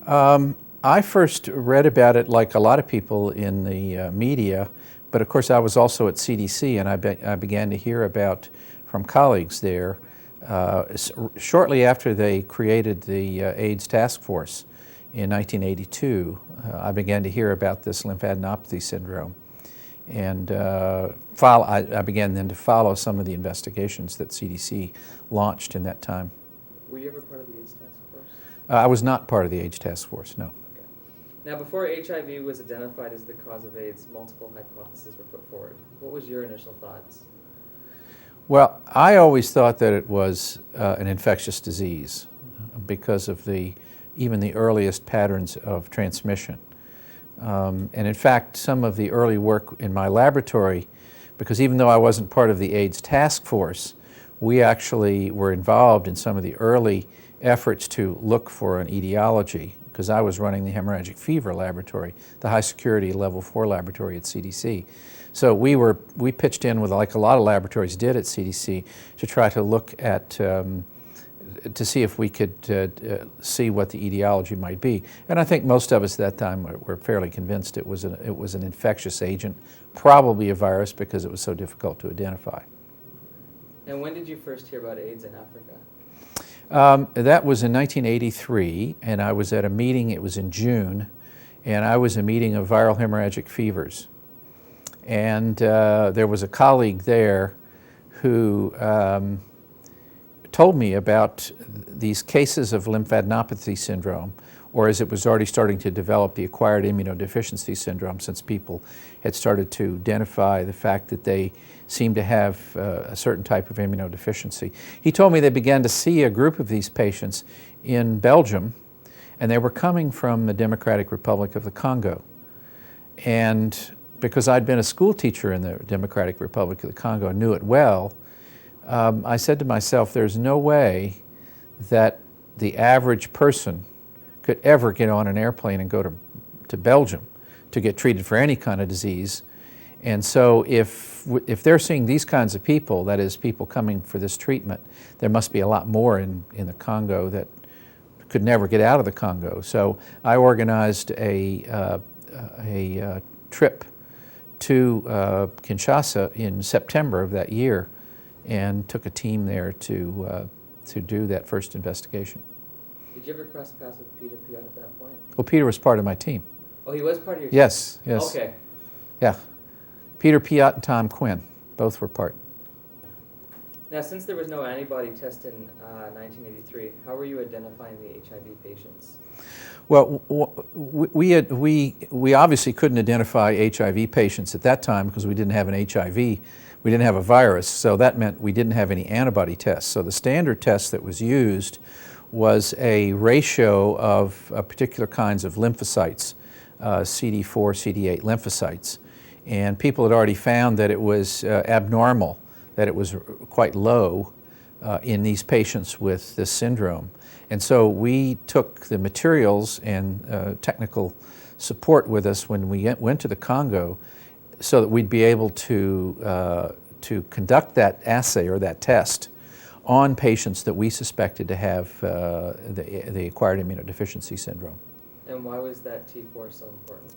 I first read about it like a lot of people in the media, but of course I was also at CDC, and I began to hear about from colleagues there shortly after they created the AIDS task force in 1982. I began to hear about this lymphadenopathy syndrome, and I began then to follow some of the investigations that CDC launched in that time. Were you ever part of the AIDS task force? I was not part of the AIDS task force, no. Okay. Now, before HIV was identified as the cause of AIDS, multiple hypotheses were put forward. What was your initial thoughts? Well, I always thought that it was an infectious disease because of even the earliest patterns of transmission. And in fact, some of the early work in my laboratory, because even though I wasn't part of the AIDS task force, we actually were involved in some of the early efforts to look for an etiology, because I was running the hemorrhagic fever laboratory, the high security level 4 laboratory at CDC. So we pitched in with, like a lot of laboratories did at CDC, to try to look at, to see if we could see what the etiology might be. And I think most of us at that time were fairly convinced it was an infectious agent, probably a virus, because it was so difficult to identify. And when did you first hear about AIDS in Africa? That was in 1983, and I was at a meeting, it was in June, and I was a meeting of viral hemorrhagic fevers. And there was a colleague there who told me about these cases of lymphadenopathy syndrome, or as it was already starting to develop, the acquired immunodeficiency syndrome, since people had started to identify the fact that they seemed to have a certain type of immunodeficiency. He told me they began to see a group of these patients in Belgium, and they were coming from the Democratic Republic of the Congo. And because I'd been a school teacher in the Democratic Republic of the Congo and knew it well, I said to myself, there's no way that the average person could ever get on an airplane and go to Belgium to get treated for any kind of disease. And so if they're seeing these kinds of people, that is, people coming for this treatment, there must be a lot more in the Congo that could never get out of the Congo. So I organized a trip to Kinshasa in September of that year, and took a team there to do that first investigation. Did you ever cross paths with Peter Piot at that point? Well, Peter was part of my team. Oh, he was part of your team? Yes, yes. Okay. Yeah. Peter Piot and Tom Quinn, both were part. Now, since there was no antibody test in 1983, how were you identifying the HIV patients? Well, we obviously couldn't identify HIV patients at that time because we didn't have an HIV, we didn't have a virus, so that meant we didn't have any antibody tests. So the standard test that was used was a ratio of particular kinds of lymphocytes, CD4, CD8 lymphocytes. And people had already found that it was abnormal, that it was quite low in these patients with this syndrome. And so we took the materials and technical support with us when we went to the Congo, so that we'd be able to conduct that assay or that test on patients that we suspected to have the acquired immunodeficiency syndrome. And why was that T4 so important?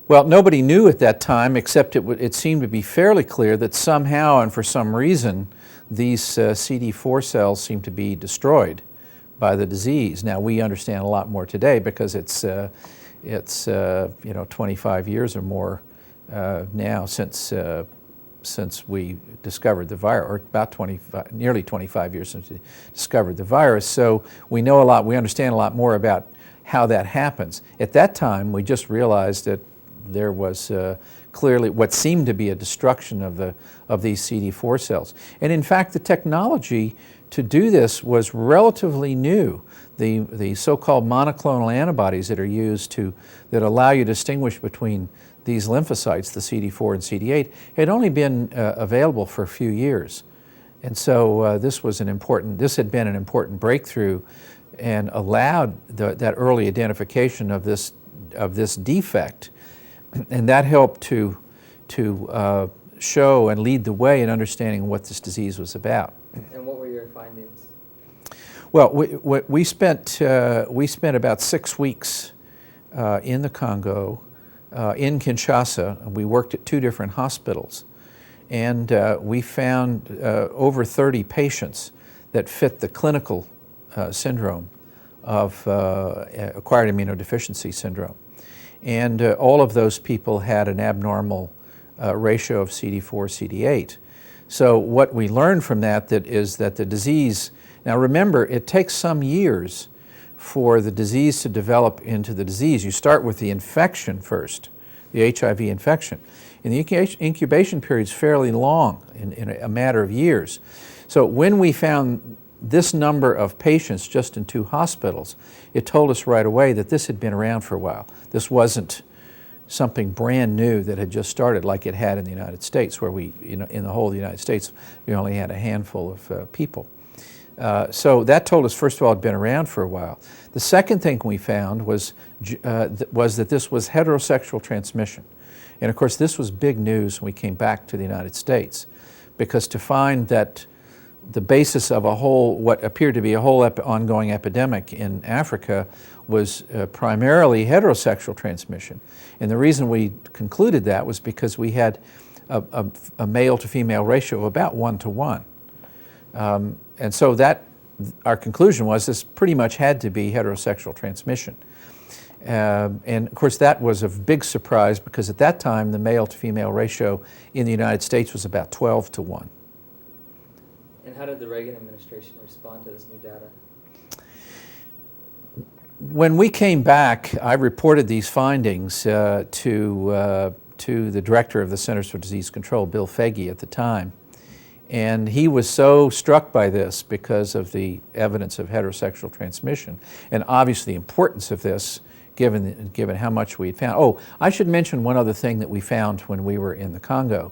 Well, nobody knew at that time, except it seemed to be fairly clear that somehow and for some reason these CD4 cells seem to be destroyed by the disease. Now, we understand a lot more today because it's 25 years or more now since we discovered the virus, or about nearly 25 years since we discovered the virus. So we know a lot, we understand a lot more about how that happens. At that time, we just realized that there was clearly what seemed to be a destruction of these CD4 cells. And in fact, the technology to do this was relatively new. The so-called monoclonal antibodies that are used that allow you to distinguish between these lymphocytes, the CD4 and CD8, had only been available for a few years. And so this had been an important breakthrough and allowed that early identification of this defect. And that helped to show and lead the way in understanding what this disease was about. And what were your findings? Well, we spent about 6 weeks in the Congo, in Kinshasa. We worked at 2 different hospitals, and we found over 30 patients that fit the clinical syndrome of acquired immunodeficiency syndrome. And all of those people had an abnormal ratio of CD4, CD8. So what we learned from that is that the disease, now remember, it takes some years for the disease to develop into the disease. You start with the infection first, the HIV infection. And the incubation period is fairly long, in a matter of years. So when we found this number of patients just in 2 hospitals, it told us right away that this had been around for a while. This wasn't something brand new that had just started like it had in the United States, where we, in the whole of the United States, we only had a handful of people. So that told us, first of all, it had been around for a while. The second thing we found was that this was heterosexual transmission. And of course, this was big news when we came back to the United States, because to find that the basis of what appeared to be a whole ongoing epidemic in Africa was primarily heterosexual transmission. And the reason we concluded that was because we had a male to female ratio of about 1 to 1. And so our conclusion was this pretty much had to be heterosexual transmission. And of course that was a big surprise, because at that time the male to female ratio in the United States was about 12 to 1. And how did the Reagan administration respond to this new data? When we came back, I reported these findings to the director of the Centers for Disease Control, Bill Foege, at the time. And he was so struck by this because of the evidence of heterosexual transmission, and obviously the importance of this given how much we had found. Oh, I should mention one other thing that we found when we were in the Congo,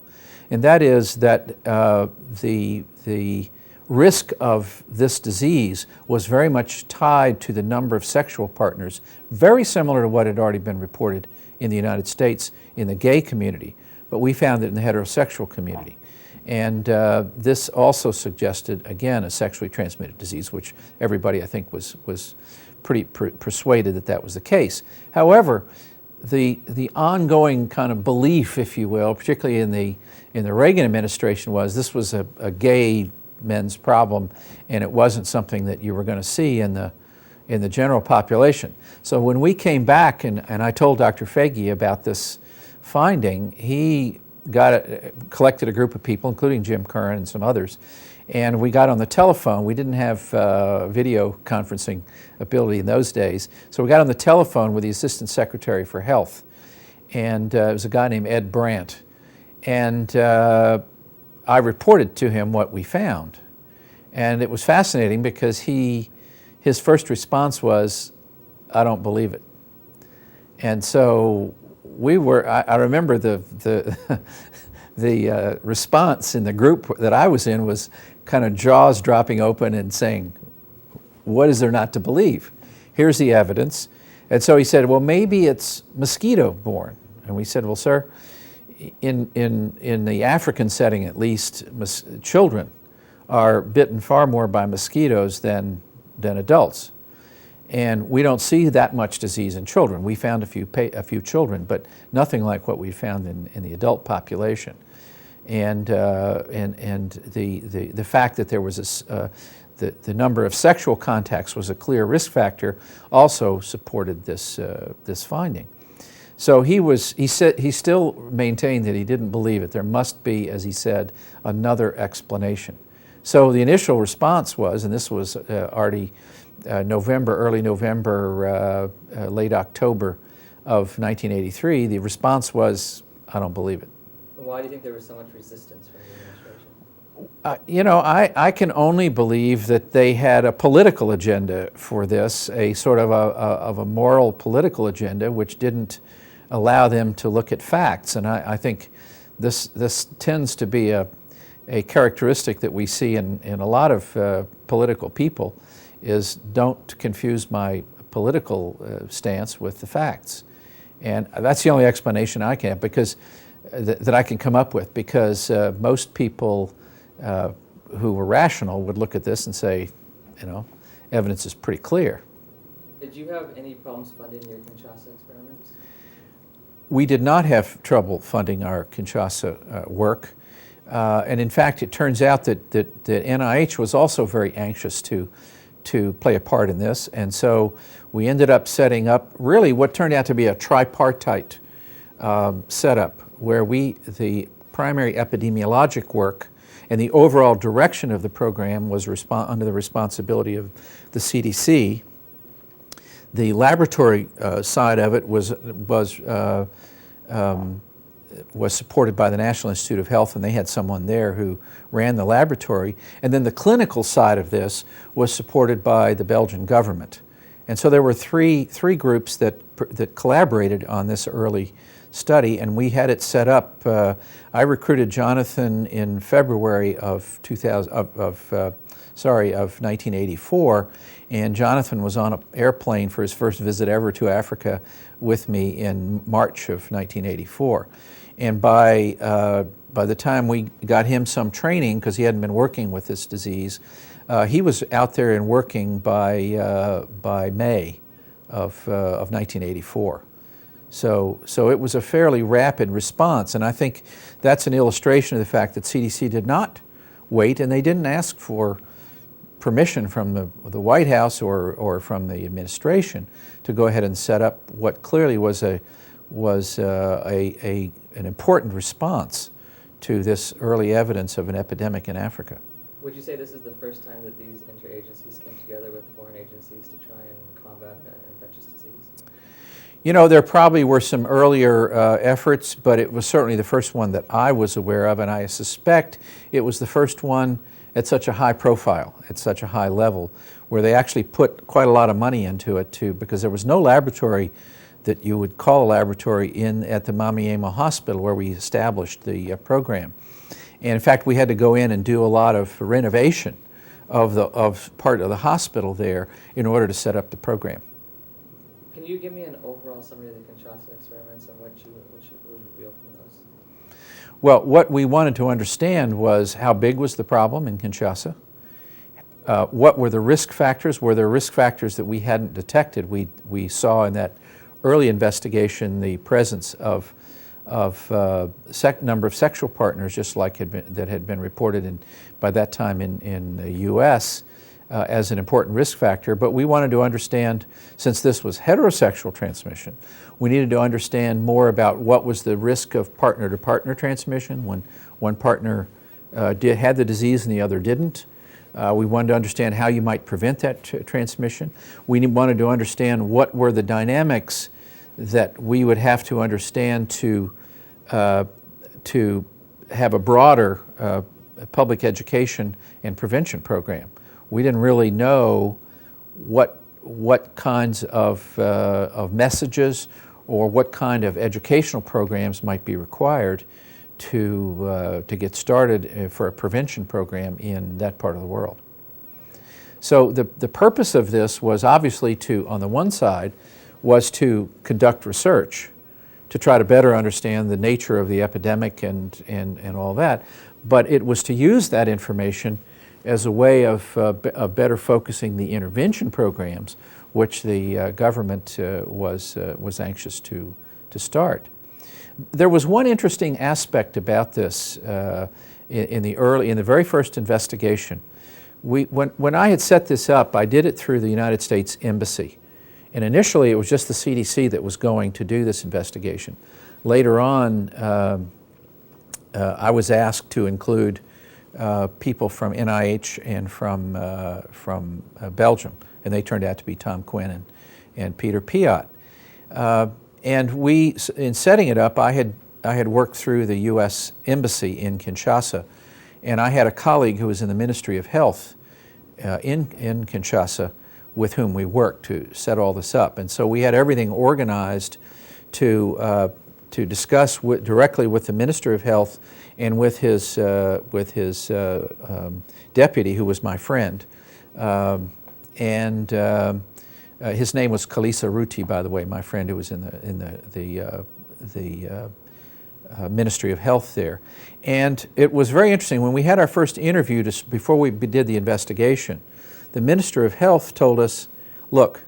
and that is that the risk of this disease was very much tied to the number of sexual partners, very similar to what had already been reported in the United States in the gay community, but we found it in the heterosexual community. And this also suggested, again, a sexually transmitted disease, which everybody, I think, was pretty persuaded that that was the case. However, the ongoing kind of belief, if you will, particularly in the Reagan administration, was this was a gay men's problem, and it wasn't something that you were going to see in the general population. So when we came back and I told Dr. Foege about this finding, he collected a group of people, including Jim Curran and some others, and we got on the telephone. We didn't have video conferencing ability in those days, so we got on the telephone with the Assistant Secretary for Health, and it was a guy named Ed Brent, and I reported to him what we found. And it was fascinating because his first response was, "I don't believe it." And so I remember the response in the group that I was in was kind of jaws dropping open and saying, "What is there not to believe? Here's the evidence." And so he said, "Well, maybe it's mosquito-borne." And we said, "Well, sir, in the African setting at least, children are bitten far more by mosquitoes than adults. And we don't see that much disease in children. We found a few children, but nothing like what we found in the adult population. And the fact that there was the number of sexual contacts was a clear risk factor also supported this finding. So he still maintained that he didn't believe it. There must be, as he said, another explanation. So the initial response was, and this was already early November, late October of 1983, the response was, "I don't believe it." Why do you think there was so much resistance from the administration? I can only believe that they had a political agenda for this, a sort of a moral political agenda, which didn't allow them to look at facts. And I think this tends to be a characteristic that we see in a lot of political people, is don't confuse my political stance with the facts. And that's the only explanation I can have, because that I can come up with, because most people who were rational would look at this and say, evidence is pretty clear. Did you have any problems funding your Kinshasa experiments? We did not have trouble funding our Kinshasa work. And in fact, it turns out that NIH was also very anxious to play a part in this. And so we ended up setting up really what turned out to be a tripartite setup where the primary epidemiologic work and the overall direction of the program was under the responsibility of the CDC. The laboratory side of it was supported by the National Institute of Health, and they had someone there who ran the laboratory. And then the clinical side of this was supported by the Belgian government. And so there were three groups that collaborated on this early study, and we had it set up. I recruited Jonathan in February of 1984, and Jonathan was on an airplane for his first visit ever to Africa with me in March of 1984. And by the time we got him some training, because he hadn't been working with this disease, he was out there and working by May of 1984. So it was a fairly rapid response, and I think that's an illustration of the fact that CDC did not wait, and they didn't ask for permission from the White House or from the administration to go ahead and set up what clearly was an important response to this early evidence of an epidemic in Africa. Would you say this is the first time that these interagencies came together with foreign agencies to try and combat infectious disease? You know, there probably were some earlier efforts, but it was certainly the first one that I was aware of, and I suspect it was the first one at such a high profile, at such a high level, where they actually put quite a lot of money into it too, because there was no laboratory that you would call a laboratory at the Mamiema Hospital where we established the program. And in fact, we had to go in and do a lot of renovation of part of the hospital there in order to set up the program. Can you give me an overall summary of the Kinshasa experiments and what you revealed from those? Well, what we wanted to understand was how big was the problem in Kinshasa? What were the risk factors? Were there risk factors that we hadn't detected? We saw in that early investigation the presence of number of sexual partners, just like that had been reported by that time in the U.S. As an important risk factor. But we wanted to understand, since this was heterosexual transmission, we needed to understand more about what was the risk of partner-to-partner transmission when one partner had the disease and the other didn't. We wanted to understand how you might prevent that transmission. We wanted to understand what were the dynamics that we would have to understand to have a broader public education and prevention program. We didn't really know what kinds of messages or what kind of educational programs might be required to get started for a prevention program in that part of the world. So the purpose of this was obviously on the one side, was to conduct research to try to better understand the nature of the epidemic and all that, but it was to use that information as a way of better focusing the intervention programs, which the government was anxious to start. There was one interesting aspect about this in the very first investigation. When I had set this up, I did it through the United States Embassy, and initially it was just the CDC that was going to do this investigation. Later on, I was asked to include people from NIH and from Belgium, and they turned out to be Tom Quinn and Peter Piot. And in setting it up, I had worked through the U.S. Embassy in Kinshasa, and I had a colleague who was in the Ministry of Health in Kinshasa with whom we worked to set all this up. And so we had everything organized to discuss directly with the Minister of Health and with his deputy, who was my friend. His name was Kalisa Ruti, by the way, my friend who was in the Ministry of Health there. And it was very interesting. When we had our first interview before we did the investigation, the Minister of Health told us, look,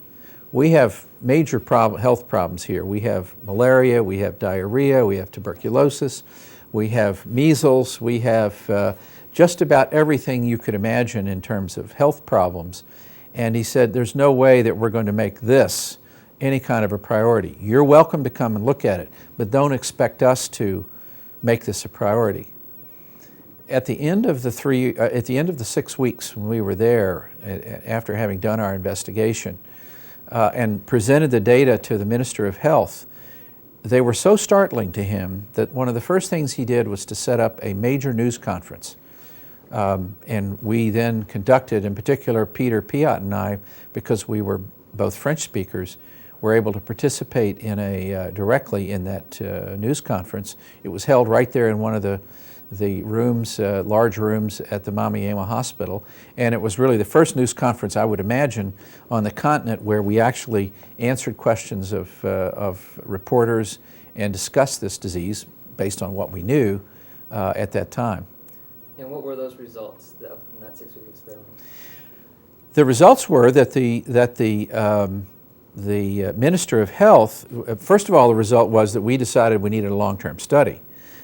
we have major health problems here. We have malaria, we have diarrhea, we have tuberculosis, we have measles, we have just about everything you could imagine in terms of health problems. And he said, there's no way that we're going to make this any kind of a priority. You're welcome to come and look at it, but don't expect us to make this a priority. At the end of the 6 weeks when we were there, after having done our investigation and presented the data to the Minister of Health, they were so startling to him that one of the first things he did was to set up a major news conference. And we then conducted, in particular Peter Piot and I, because we were both French speakers, were able to participate in directly in that news conference. It was held right there in one of the rooms, large rooms at the Mamiema Hospital, and it was really the first news conference, I would imagine, on the continent where we actually answered questions of reporters and discussed this disease based on what we knew at that time. And what were those results from that 6-week experiment? The results were that the Minister of Health, first of all, the result was that we decided we needed a long-term study.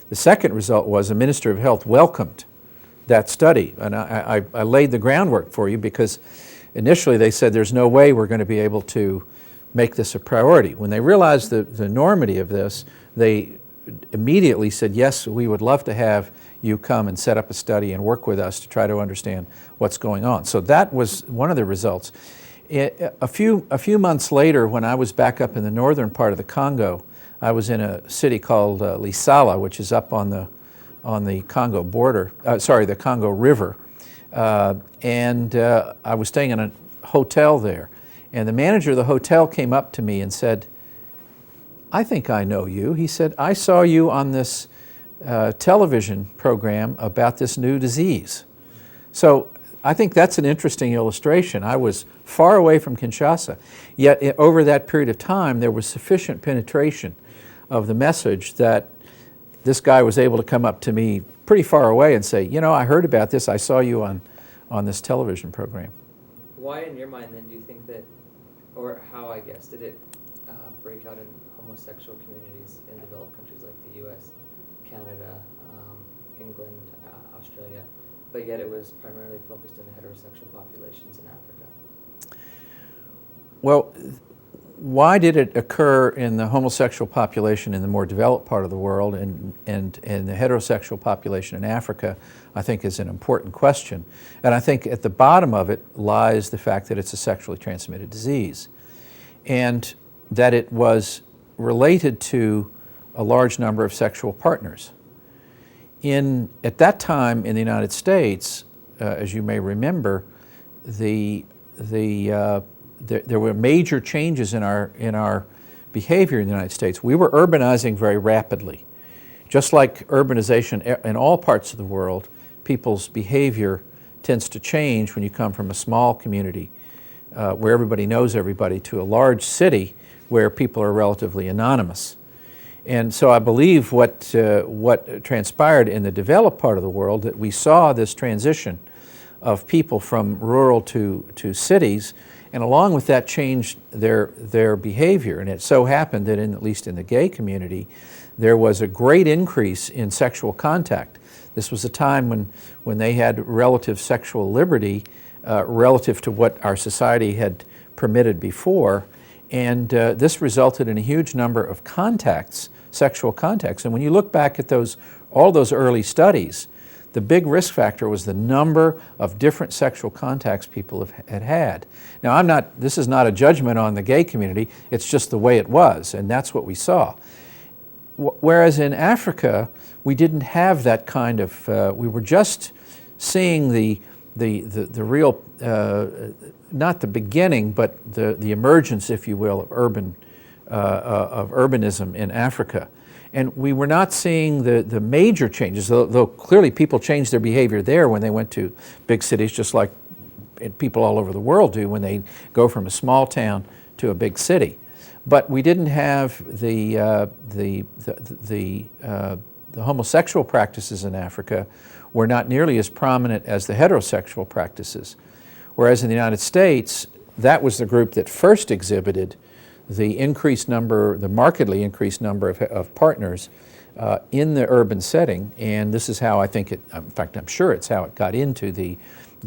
The second result was the Minister of Health welcomed that study. And I laid the groundwork for you because initially they said there's no way we're going to be able to make this a priority. When they realized the enormity of this, they immediately said, yes, we would love to have you come and set up a study and work with us to try to understand what's going on. So that was one of the results. A few months later, when I was back up in the northern part of the Congo, I was in a city called Lisala, which is up on the Congo border, the Congo River, and I was staying in a hotel there. And the manager of the hotel came up to me and said, I think I know you. He said, I saw you on this television program about this new disease. So I think that's an interesting illustration. I was far away from Kinshasa, yet over that period of time there was sufficient penetration of the message that this guy was able to come up to me pretty far away and say, you know, I heard about this, I saw you on this television program. Why in your mind then do you think that, or how I guess, did it break out in homosexual communities in developed countries like the US, Canada, England, Australia, but yet it was primarily focused in the heterosexual populations in Africa? Well, why did it occur in the homosexual population in the more developed part of the world and the heterosexual population in Africa, I think is an important question. And I think at the bottom of it lies the fact that it's a sexually transmitted disease and that it was related to a large number of sexual partners. At that time in the United States, as you may remember, there were major changes in our behavior in the United States. We were urbanizing very rapidly. Just like urbanization in all parts of the world, people's behavior tends to change when you come from a small community where everybody knows everybody to a large city where people are relatively anonymous. And so I believe what transpired in the developed part of the world, that we saw this transition of people from rural to cities, and along with that changed their behavior. And it so happened that at least in the gay community, there was a great increase in sexual contact. This was a time when they had relative sexual liberty relative to what our society had permitted before. And this resulted in a huge number of contacts, sexual contacts. And when you look back at all those early studies, the big risk factor was the number of different sexual contacts people had had. Now, this is not a judgment on the gay community, it's just the way it was, and that's what we saw. Whereas in Africa, we didn't have that kind of, we were just seeing the real, not the beginning, but the emergence, if you will, of urbanism in Africa. And we were not seeing the major changes, though clearly people changed their behavior there when they went to big cities, just like people all over the world do when they go from a small town to a big city. But we didn't have the homosexual practices in Africa were not nearly as prominent as the heterosexual practices. Whereas in the United States, that was the group that first exhibited the increased number, the markedly increased number of partners in the urban setting. And this is how I think it, in fact, I'm sure it's how it got into the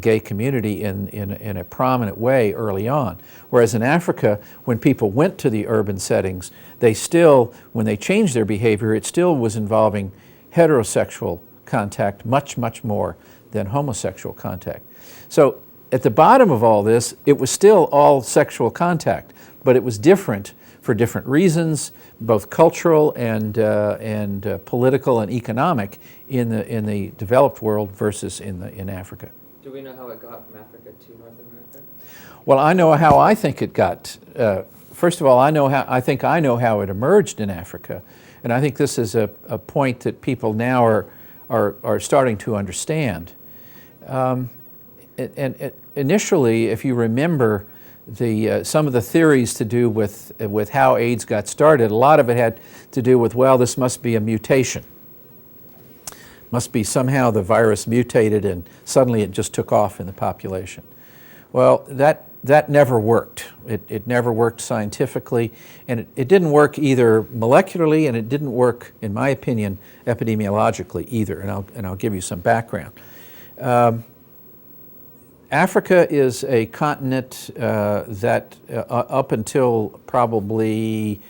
gay community in a prominent way early on. Whereas in Africa, when people went to the urban settings, they still, when they changed their behavior, it still was involving heterosexual contact much, much more than homosexual contact. So at the bottom of all this, it was still all sexual contact, but it was different for different reasons, both cultural and political and economic in the developed world versus in Africa. Do we know how it got from Africa to North America? Well, I know how I think it got. First of all, I think I know how it emerged in Africa, and I think this is a point that people now are starting to understand. And initially, if you remember, some of the theories to do with how AIDS got started, a lot of it had to do with, well, this must be a mutation. Must be somehow the virus mutated and suddenly it just took off in the population. Well, that never worked. It never worked scientifically, and it didn't work either molecularly, and it didn't work, in my opinion, epidemiologically either, and I'll give you some background. Africa is a continent that up until probably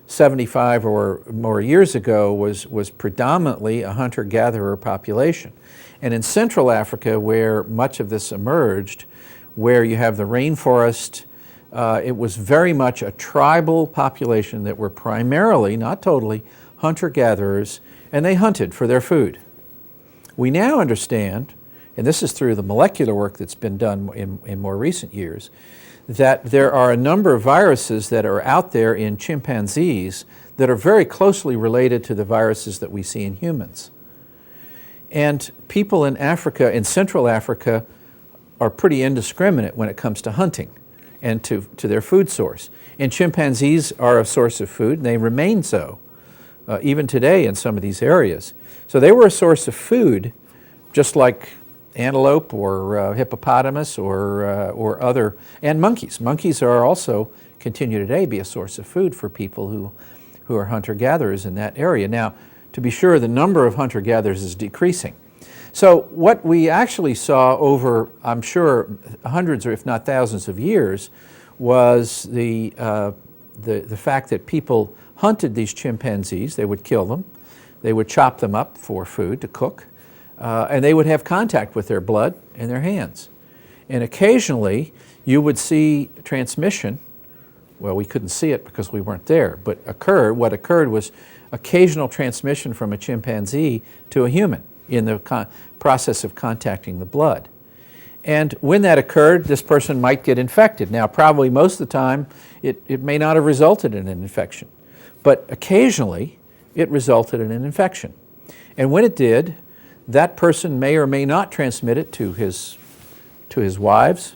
75 or more years ago was predominantly a hunter-gatherer population. And in Central Africa, where much of this emerged, where you have the rainforest, it was very much a tribal population that were primarily, not totally, hunter-gatherers, and they hunted for their food. We now understand, and this is through the molecular work that's been done in more recent years, that there are a number of viruses that are out there in chimpanzees that are very closely related to the viruses that we see in humans. And people in Africa, in Central Africa, are pretty indiscriminate when it comes to hunting and to their food source. And chimpanzees are a source of food, and they remain so, even today in some of these areas. So they were a source of food, just like antelope or hippopotamus or other, and monkeys. Monkeys are also, continue today, be a source of food for people who are hunter-gatherers in that area. Now, to be sure, the number of hunter-gatherers is decreasing. So what we actually saw over, I'm sure, hundreds or if not thousands of years was the fact that people hunted these chimpanzees. They would kill them. They would chop them up for food to cook. And they would have contact with their blood and their hands. And occasionally, you would see transmission. Well, we couldn't see it because we weren't there, but what occurred was occasional transmission from a chimpanzee to a human in the process of contacting the blood. And when that occurred, this person might get infected. Now, probably most of the time, it may not have resulted in an infection, but occasionally, it resulted in an infection. And when it did, that person may or may not transmit it to his wives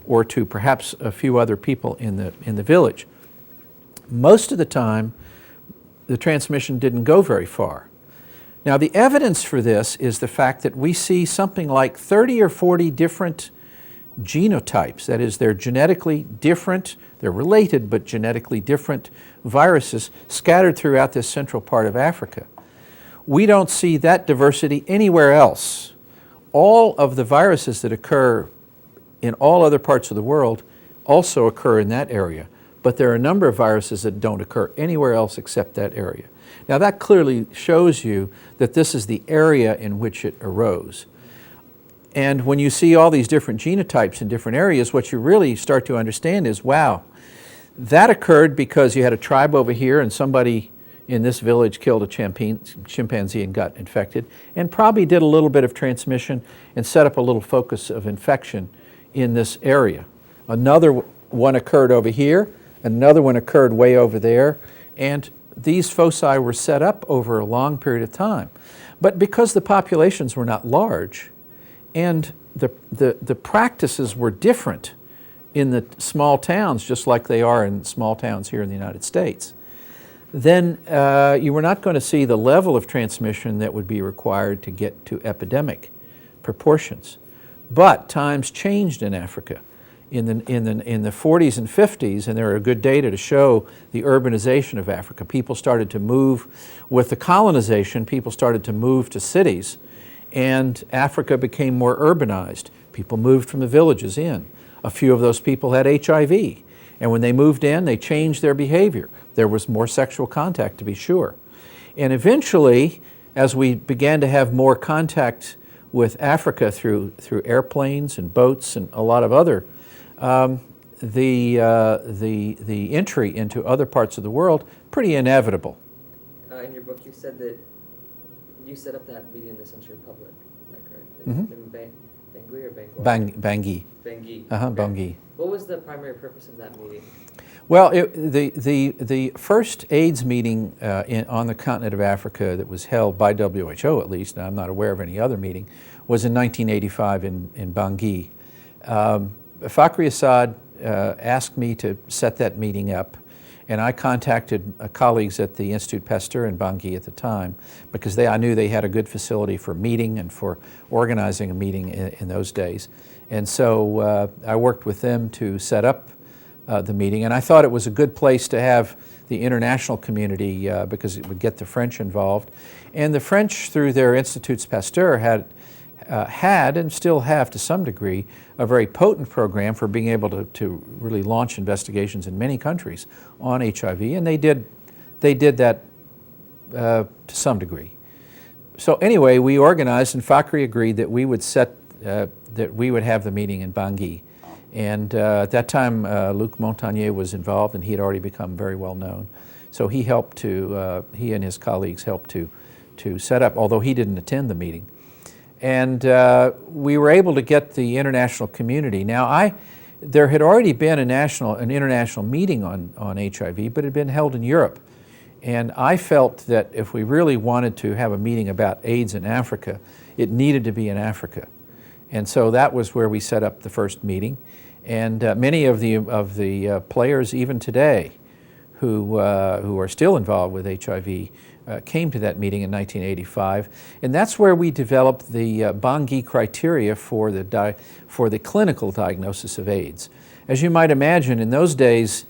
or to perhaps a few other people in the village. Most of the time, the transmission didn't go very far. Now, the evidence for this is the fact that we see something like 30 or 40 different genotypes. That is, they're genetically different, they're related, but genetically different viruses scattered throughout this central part of Africa. We don't see that diversity anywhere else. All of the viruses that occur in all other parts of the world also occur in that area, but there are a number of viruses that don't occur anywhere else except that area. Now that clearly shows you that this is the area in which it arose. And when you see all these different genotypes in different areas, what you really start to understand is, wow, that occurred because you had a tribe over here and somebody in this village killed a chimpanzee and got infected, and probably did a little bit of transmission and set up a little focus of infection in this area. Another one occurred over here, another one occurred way over there, and these foci were set up over a long period of time. But because the populations were not large, and the practices were different in the small towns, just like they are in small towns here in the United States, then you were not going to see the level of transmission that would be required to get to epidemic proportions. But times changed in Africa. In the 40s and 50s, and there are good data to show the urbanization of Africa. People started to move, with the colonization, people started to move to cities, and Africa became more urbanized. People moved from the villages in. A few of those people had HIV, and when they moved in, they changed their behavior. There was more sexual contact, to be sure. And eventually, as we began to have more contact with Africa through airplanes and boats and a lot of other, the entry into other parts of the world, pretty inevitable. In your book, you said that you set up that meeting in the Central Republic. Is that correct? Mm-hmm. In Bangui or Bangui? Bangui. Bangui. Okay. Bangui. What was the primary purpose of that meeting? Well, the first AIDS meeting on the continent of Africa that was held by WHO, at least, and I'm not aware of any other meeting, was in 1985 in Bangui. Fakhri Assad asked me to set that meeting up, and I contacted colleagues at the Institut Pasteur in Bangui at the time, because I knew they had a good facility for meeting and for organizing a meeting in those days. And so I worked with them to set up the meeting, and I thought it was a good place to have the international community because it would get the French involved. And the French, through their Instituts Pasteur, had and still have to some degree a very potent program for being able to really launch investigations in many countries on HIV, and they did that to some degree. So anyway, we organized, and Fakhri agreed that we would have the meeting in Bangui. And at that time, Luc Montagnier was involved, and he had already become very well known. So he and his colleagues helped to set up, although he didn't attend the meeting. And we were able to get the international community. Now, there had already been an international meeting on HIV, but it had been held in Europe. And I felt that if we really wanted to have a meeting about AIDS in Africa, it needed to be in Africa. And so that was where we set up the first meeting. And many of the players, even today, who are still involved with HIV, came to that meeting in 1985, and that's where we developed the Bangui criteria for the clinical diagnosis of AIDS. As you might imagine, in those days,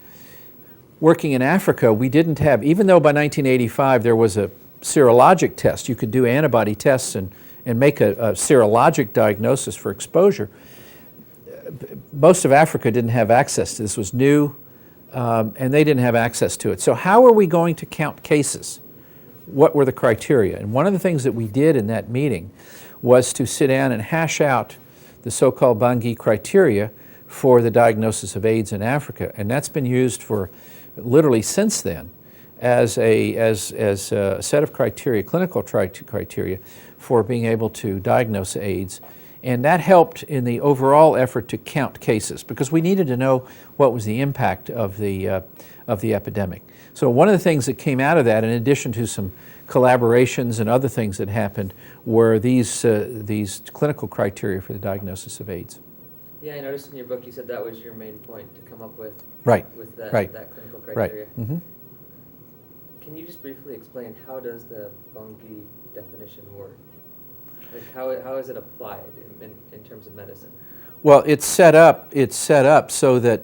working in Africa, we didn't have, even though by 1985 there was a serologic test, you could do antibody tests and make a serologic diagnosis for exposure. Most of Africa didn't have access to this. Was new, and they didn't have access to it. So how are we going to count cases? What were the criteria? And one of the things that we did in that meeting was to sit down and hash out the so-called Bangui criteria for the diagnosis of AIDS in Africa. And that's been used for literally since then as a set of criteria, clinical criteria for being able to diagnose AIDS. And that helped in the overall effort to count cases, because we needed to know what was the impact of the epidemic. So one of the things that came out of that, in addition to some collaborations and other things that happened, were these clinical criteria for the diagnosis of AIDS. Yeah, I noticed in your book you said that was your main point to come up with. Right. With that, Right. that clinical criteria. Right. Mm-hmm. Can you just briefly explain how does the Bangui definition work? Like how is it applied in terms of medicine? Well, it's set up so that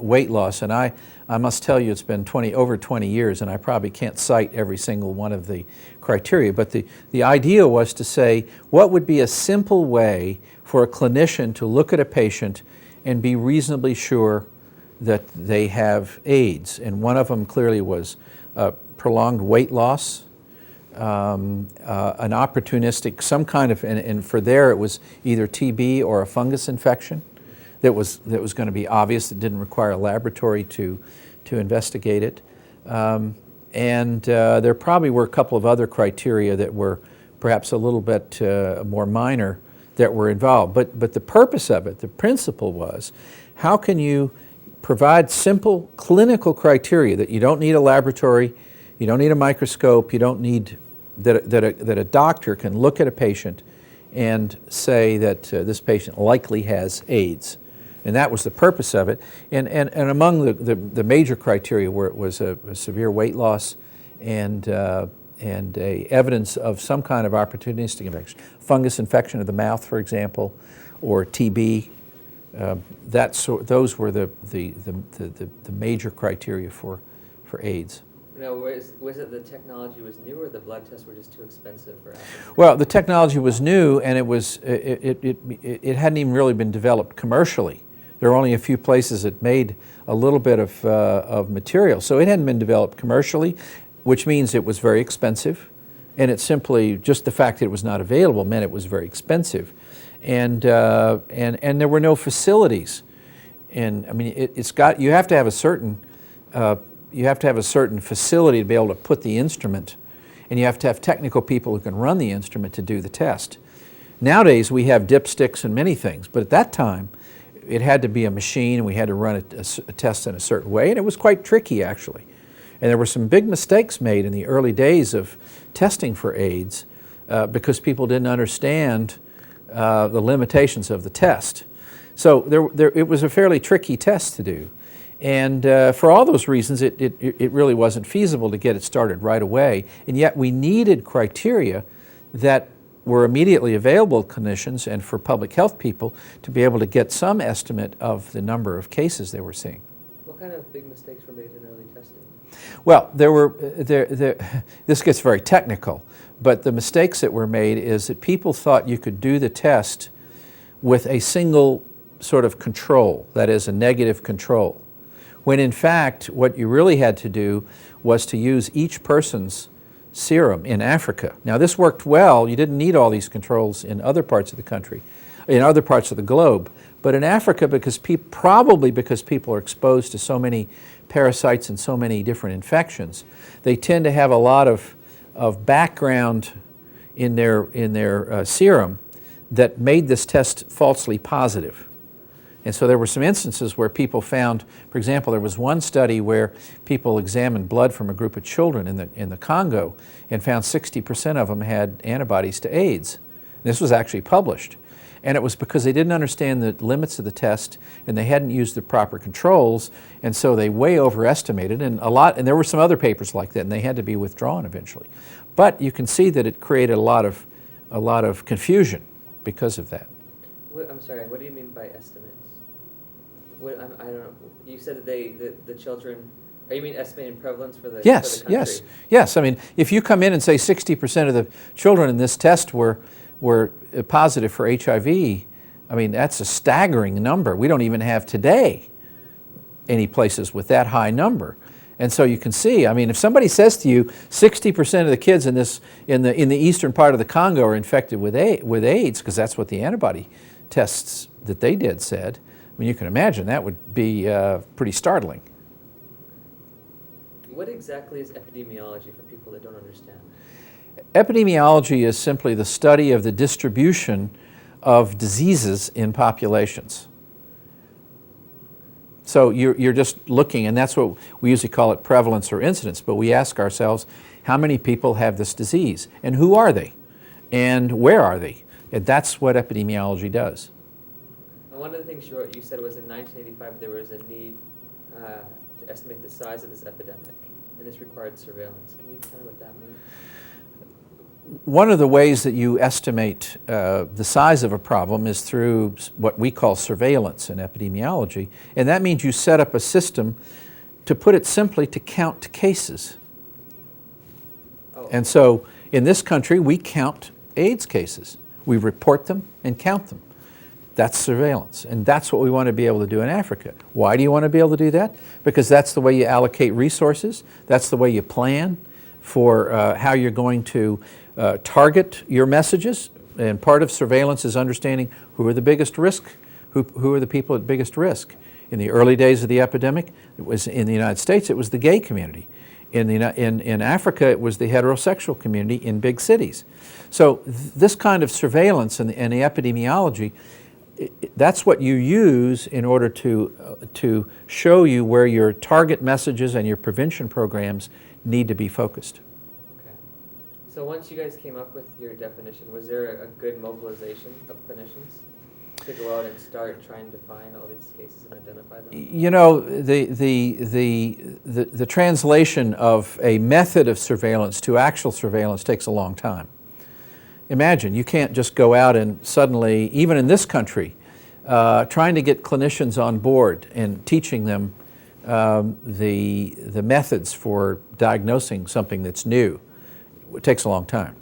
weight loss, and I must tell you, it's been over 20 years, and I probably can't cite every single one of the criteria, but the idea was to say, what would be a simple way for a clinician to look at a patient and be reasonably sure that they have AIDS? And one of them clearly was prolonged weight loss, an opportunistic, some kind of, and for there it was either TB or a fungus infection that was going to be obvious, that didn't require a laboratory to investigate it. And there probably were a couple of other criteria that were perhaps a little bit more minor that were involved. But the purpose of it, the principle was, how can you provide simple clinical criteria that you don't need a laboratory, you don't need a microscope, you don't need that a doctor can look at a patient and say that this patient likely has AIDS. And that was the purpose of it. And among the major criteria was a severe weight loss and a evidence of some kind of opportunistic infection, fungus infection of the mouth, for example, or TB. Those were the major criteria for AIDS. No, was it the technology was new, or the blood tests were just too expensive for African? Well, the technology was new, and it hadn't even really been developed commercially. There were only a few places that made a little bit of material, so it hadn't been developed commercially, which means it was very expensive, and it simply, just the fact that it was not available meant it was very expensive, and there were no facilities, and I mean you have to have a certain facility to be able to put the instrument, and you have to have technical people who can run the instrument to do the test. Nowadays we have dipsticks and many things, but at that time it had to be a machine, and we had to run a test in a certain way, and it was quite tricky actually. And there were some big mistakes made in the early days of testing for AIDS because people didn't understand the limitations of the test. So it was a fairly tricky test to do. And for all those reasons, it really wasn't feasible to get it started right away. And yet we needed criteria that were immediately available to clinicians and for public health people to be able to get some estimate of the number of cases they were seeing. What kind of big mistakes were made in early testing? Well, this gets very technical, but the mistakes that were made is that people thought you could do the test with a single sort of control, that is a negative control, when in fact what you really had to do was to use each person's serum in Africa. Now this worked well, you didn't need all these controls in other parts of the country, in other parts of the globe, but in Africa, probably because people are exposed to so many parasites and so many different infections, they tend to have a lot of background in their serum that made this test falsely positive. And so there were some instances where people found, for example, there was one study where people examined blood from a group of children in the Congo and found 60% of them had antibodies to AIDS. This was actually published. And it was because they didn't understand the limits of the test, and they hadn't used the proper controls, and so they way overestimated, and there were some other papers like that, and they had to be withdrawn eventually. But you can see that it created a lot of confusion because of that. I'm sorry, what do you mean by estimates? I don't know. You said that the children, you mean estimated prevalence for the Yes, for the country? yes. I mean, if you come in and say 60% of the children in this test were positive for HIV, I mean, that's a staggering number. We don't even have today any places with that high number. And so you can see, I mean, if somebody says to you 60% of the kids in the eastern part of the Congo are infected with AIDS, because that's what the antibody tests that they did said, I mean, you can imagine that would be pretty startling. What exactly is epidemiology for people that don't understand? Epidemiology is simply the study of the distribution of diseases in populations. So you're just looking, and that's what we usually call it, prevalence or incidence, but we ask ourselves, how many people have this disease? And who are they? And where are they? And that's what epidemiology does. And one of the things you said was in 1985 there was a need to estimate the size of this epidemic, and this required surveillance. Can you tell me what that means? One of the ways that you estimate the size of a problem is through what we call surveillance in epidemiology, and that means you set up a system, to put it simply, to count cases. Oh. And so in this country we count AIDS cases. We report them and count them. That's surveillance, and that's what we want to be able to do in Africa. Why do you want to be able to do that? Because that's the way you allocate resources, that's the way you plan for how you're going to target your messages, and part of surveillance is understanding who are the biggest risk, who are the people at biggest risk. In the early days of the epidemic, it was in the United States, it was the gay community. In Africa, it was the heterosexual community in big cities. So this kind of surveillance and the epidemiology, that's what you use in order to show you where your target messages and your prevention programs need to be focused. Okay. So once you guys came up with your definition, was there a good mobilization of clinicians? to go out and start trying to find all these cases and identify them? You know, the translation of a method of surveillance to actual surveillance takes a long time. Imagine, you can't just go out and suddenly, even in this country, trying to get clinicians on board and teaching them the methods for diagnosing something that's new. It takes a long time.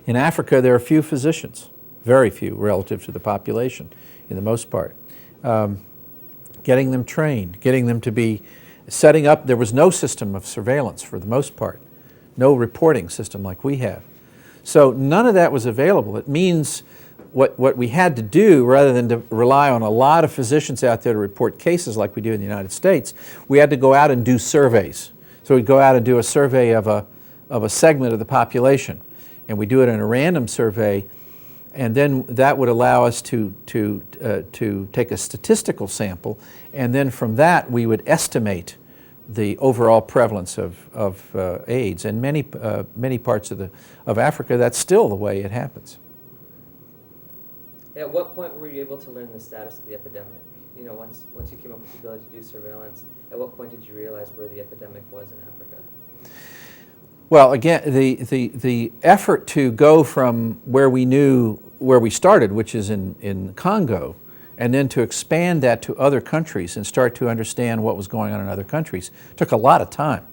In Africa, there are few physicians, very few relative to the population, in the most part. Getting them trained, getting them to be setting up, there was no system of surveillance for the most part, no reporting system like we have. So none of that was available. It means what we had to do, rather than to rely on a lot of physicians out there to report cases like we do in the United States, we had to go out and do surveys. So we'd go out and do a survey of a segment of the population, and we do it in a random survey, and then that would allow us to take a statistical sample, and then from that we would estimate the overall prevalence of AIDS. And many parts of Africa, that's still the way it happens. At what point were you able to learn the status of the epidemic? You know, once you came up with the ability to do surveillance, at what point did you realize where the epidemic was in Africa? Well, again, the effort to go from where we started, which is in Congo, and then to expand that to other countries and start to understand what was going on in other countries, took a lot of time.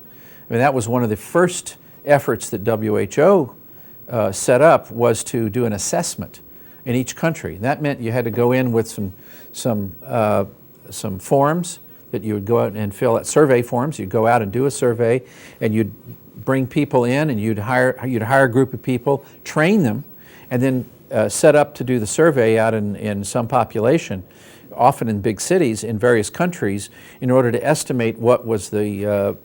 I mean, that was one of the first efforts that WHO set up, was to do an assessment in each country. That meant you had to go in with some forms that you would go out and fill out, survey forms. You'd go out and do a survey, and you'd bring people in, and you'd hire a group of people, train them, and then set up to do the survey out in some population, often in big cities in various countries, in order to estimate what was the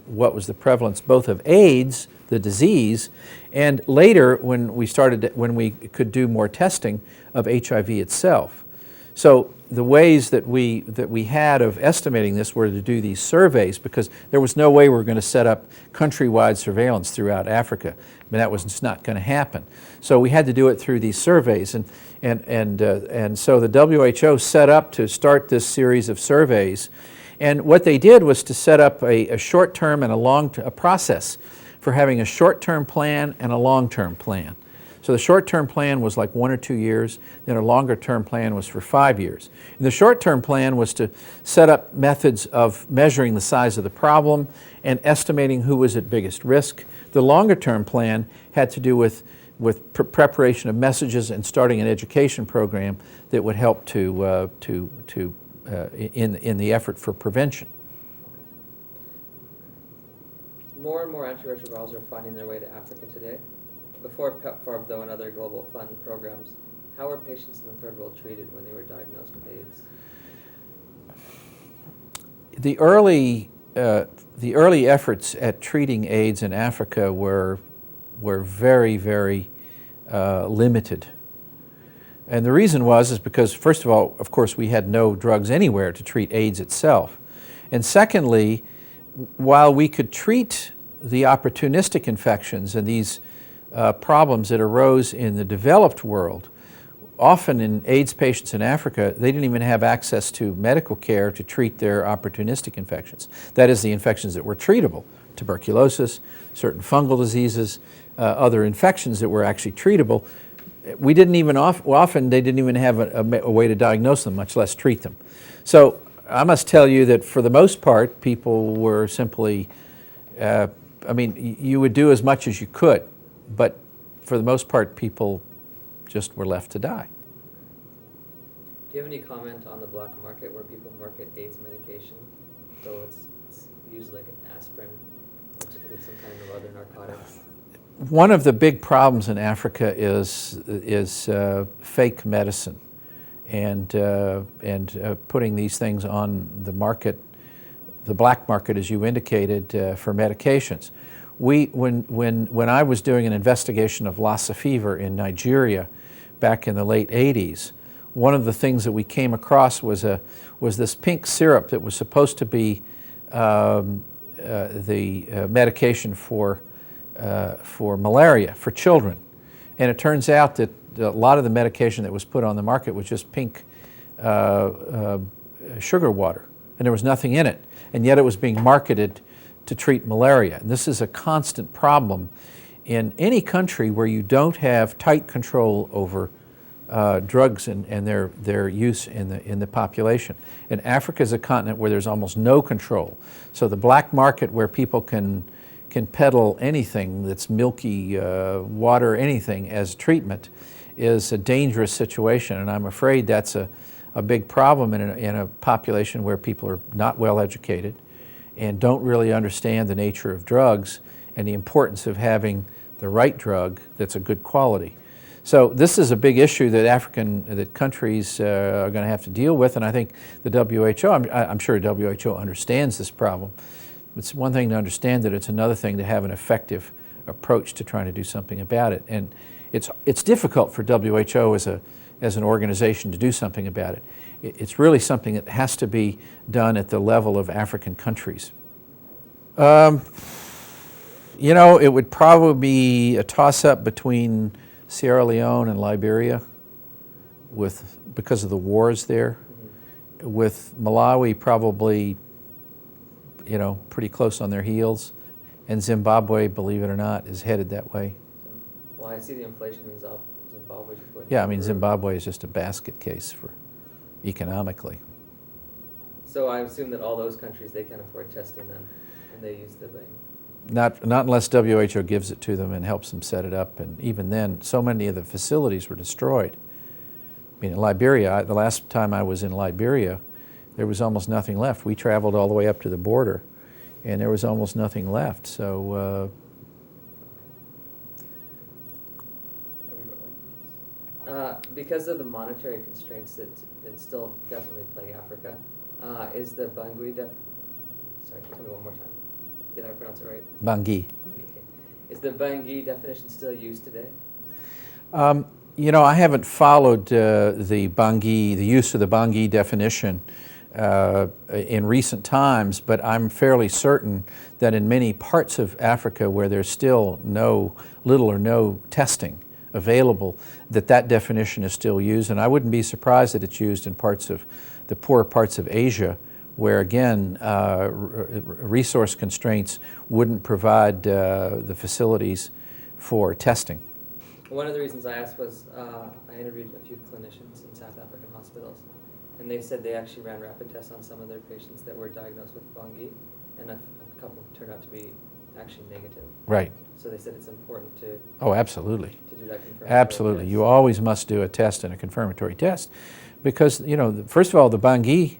prevalence both of AIDS, the disease, and later when we could do more testing of HIV itself. So the ways that we had of estimating this were to do these surveys, because there was no way we were going to set up countrywide surveillance throughout Africa. I mean, that was just not going to happen. So we had to do it through these surveys, and so the WHO set up to start this series of surveys, and what they did was to set up a short-term and a process for having a short-term plan and a long-term plan. So the short-term plan was like 1 or 2 years, then a longer-term plan was for 5 years. And the short-term plan was to set up methods of measuring the size of the problem and estimating who was at biggest risk. The longer-term plan had to do with preparation of messages and starting an education program that would help in the effort for prevention. More and more antiretrovirals are finding their way to Africa today. Before PEPFAR, though, and other global fund programs, how were patients in the third world treated when they were diagnosed with AIDS? The early efforts at treating AIDS in Africa were very, very limited. And the reason is because, first of all, of course, we had no drugs anywhere to treat AIDS itself. And secondly, while we could treat the opportunistic infections and these problems that arose in the developed world, often in AIDS patients in Africa, they didn't even have access to medical care to treat their opportunistic infections. That is, the infections that were treatable, tuberculosis, certain fungal diseases, other infections that were actually treatable. We didn't even, often they didn't even have a way to diagnose them, much less treat them. So I must tell you that for the most part, people were simply, I mean, you would do as much as you could, but for the most part, people just were left to die. Do you have any comment on the black market where people market AIDS medication, though it's usually like an aspirin with some kind of other narcotics? One of the big problems in Africa is fake medicine and putting these things on the market, the black market, as you indicated, for medications. When I was doing an investigation of Lassa fever in Nigeria back in the late 80s, one of the things that we came across was this pink syrup that was supposed to be the medication for malaria for children. And it turns out that a lot of the medication that was put on the market was just pink sugar water, and there was nothing in it, and yet it was being marketed to treat malaria. And this is a constant problem in any country where you don't have tight control over drugs and their use in the population. And Africa is a continent where there's almost no control. So the black market, where people can peddle anything that's milky, water, anything as treatment, is a dangerous situation. And I'm afraid that's a big problem in a population where people are not well educated and don't really understand the nature of drugs and the importance of having the right drug that's a good quality. So this is a big issue that countries are going to have to deal with, and I think the WHO, I'm sure WHO understands this problem. It's one thing to understand it, it's another thing to have an effective approach to trying to do something about it. And it's difficult for WHO as an organization to do something about it. It's really something that has to be done at the level of African countries. You know, it would probably be a toss-up between Sierra Leone and Liberia because of the wars there. Mm-hmm. With Malawi probably, you know, pretty close on their heels. And Zimbabwe, believe it or not, is headed that way. Well, I see the inflation in Zimbabwe. Yeah, I mean, Zimbabwe is just a basket case for economically. So I assume that all those countries, they can afford testing then, and they use the bank. Not unless WHO gives it to them and helps them set it up, and even then, so many of the facilities were destroyed. I mean, in Liberia, the last time I was in Liberia, there was almost nothing left. We traveled all the way up to the border, and there was almost nothing left. So, because of the monetary constraints that still definitely plague Africa, is the Bangui sorry, tell me one more time. Did I pronounce it right? Bangui. Okay. Is the Bangui definition still used today? You know, I haven't followed the use of the Bangui definition in recent times, but I'm fairly certain that in many parts of Africa where there's still little or no testing available, that definition is still used. And I wouldn't be surprised that it's used in parts of the poorer parts of Asia, where again, resource constraints wouldn't provide the facilities for testing. One of the reasons I asked was I interviewed a few clinicians in South African hospitals, and they said they actually ran rapid tests on some of their patients that were diagnosed with Bangui, and a couple turned out to be actually negative. Right. So they said it's important to absolutely. To do that confirmatory Absolutely. test. You always must do a test and a confirmatory test, because, you know, first of all, the Bangui,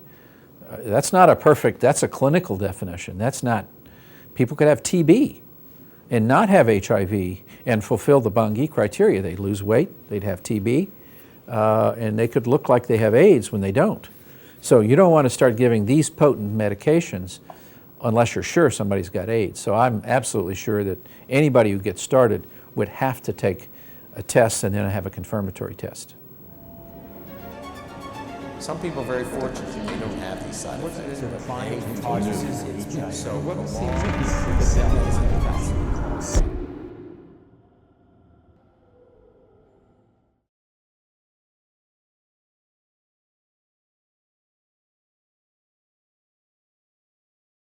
that's not a perfect, that's a clinical definition. That's not, people could have TB and not have HIV and fulfill the Bangui criteria. They'd lose weight, they'd have TB, and they could look like they have AIDS when they don't. So you don't want to start giving these potent medications unless you're sure somebody's got AIDS. So I'm absolutely sure that anybody who gets started would have to take a test and then have a confirmatory test. Some people are very fortunate that they don't have these side effects. But many so